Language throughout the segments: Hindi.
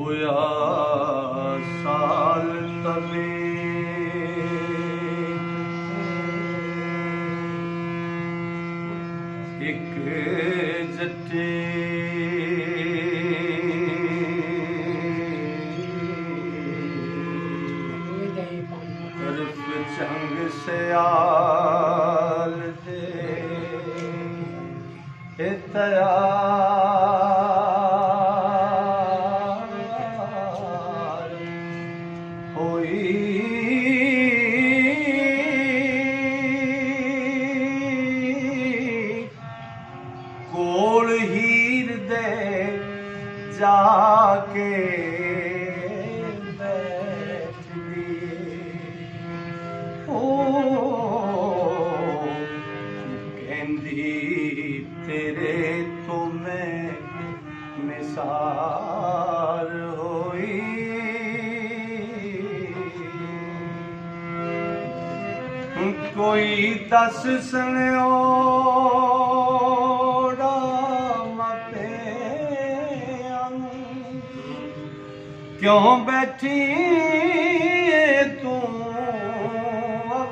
होया साल तबे एक जटे तरफ चंग सयाल दे तैयार होई कोल हीर दे जाके बैठ गई ओ कहंदी तेरे तो मैं निसार होई कोई दस सनों क्यों बैठी तू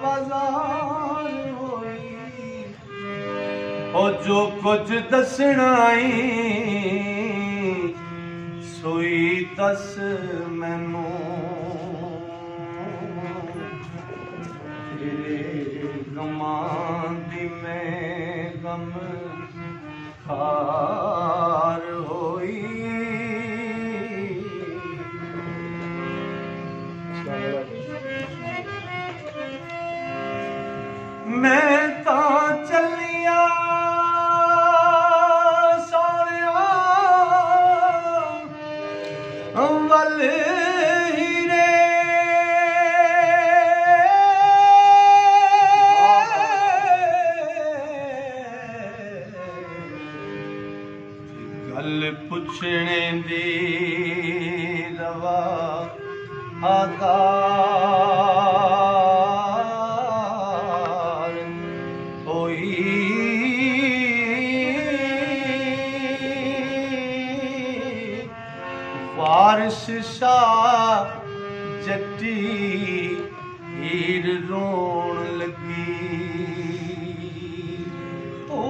बाजार होई ओ जो कुछ दसना सोई दस मैनू तेरे गमां दी मैं गम खार होई मैं ता चलिया सोनिया वल हीरे गल पुछने दी रवा आदार होई वारिस शाह जट्टी हीर रोण लगी ओ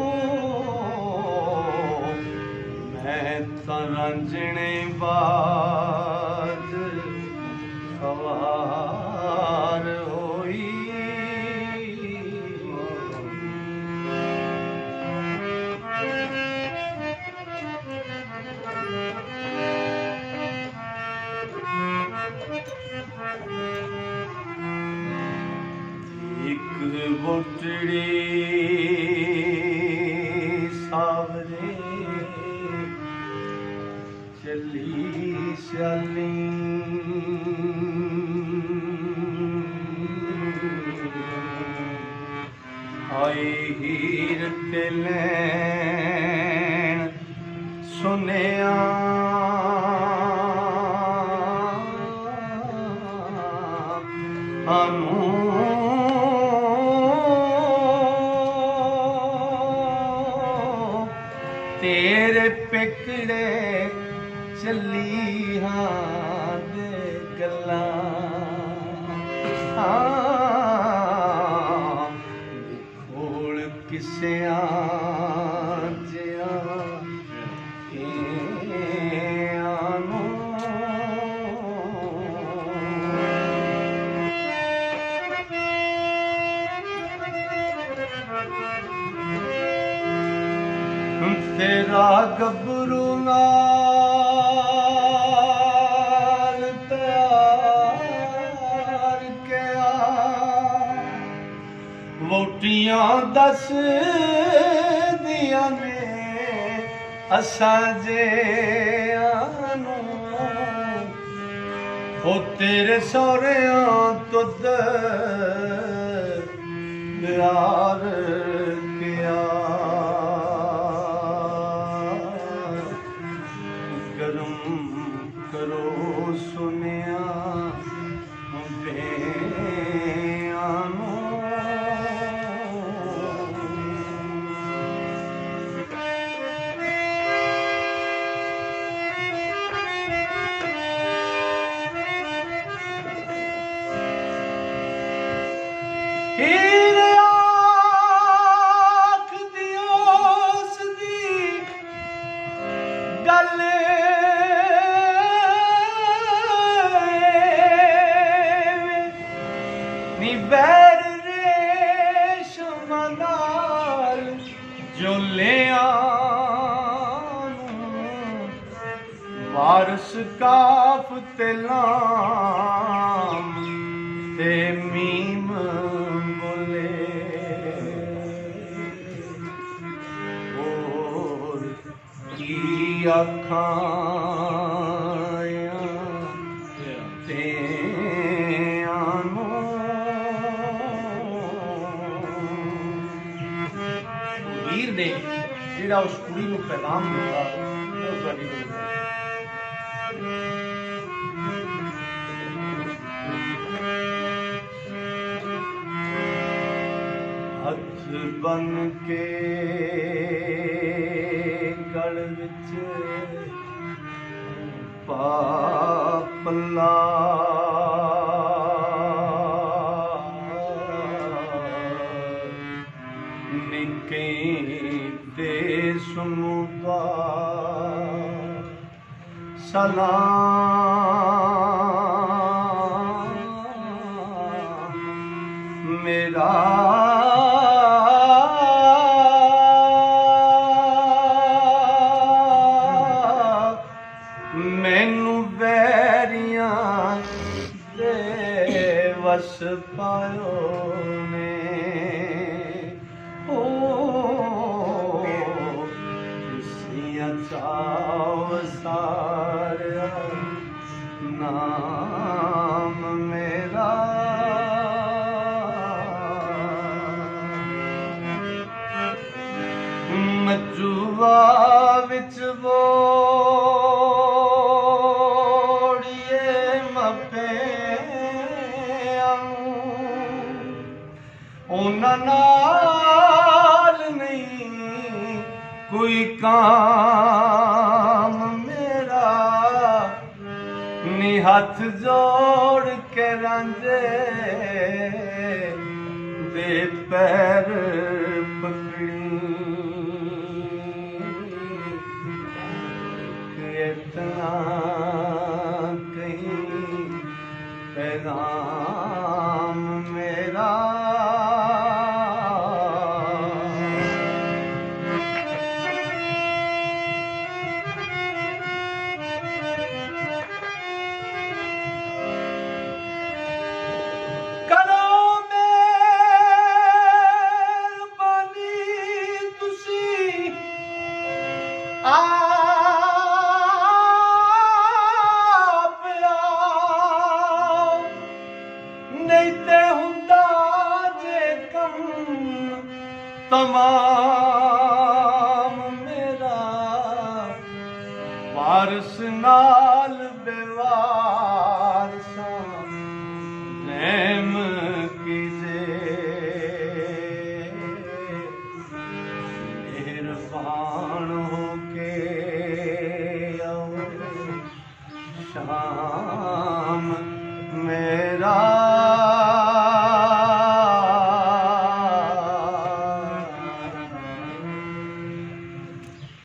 मैं तां रंजने बाज सवार होई एक बोटड़ी सावरे चली चली आई हीर ते लैन सुनिया आनू तेरे पिकड़े चली हाँ दे गल्ला खोल किसे जिया आनू तेरा गबरू नाल प्यार किया वोटियां दस दिया ने असां जे आनू ओ तेरे सौरियां तुद प्यार किया करो सुनिया बेआनो बस काफ ते लाम ते मीम बोले और की आखां ते आनो वीर ने जेड़ा उस कुड़ी नूं पैगाम दिता वो तुहाडी हथ बन के गल विच पापला निके ते सुनुदा सलाम मेरा मैनू वैरियां दे वस पायो ने ओ किसियां चाव सारा नाम मेरा मजुआ विच वोड़िए मपे उन्हां नाल नहीं कोई काम मेरा नी हथ जोड़ के रांझे दे पैर पकड़ी इतना कहीं पैगाम मेरा नहीं ते हुंदा जे कम तमाम मेरा वारस नाल बेवारसा रहम कीजे मेहरबान होके आओ शाम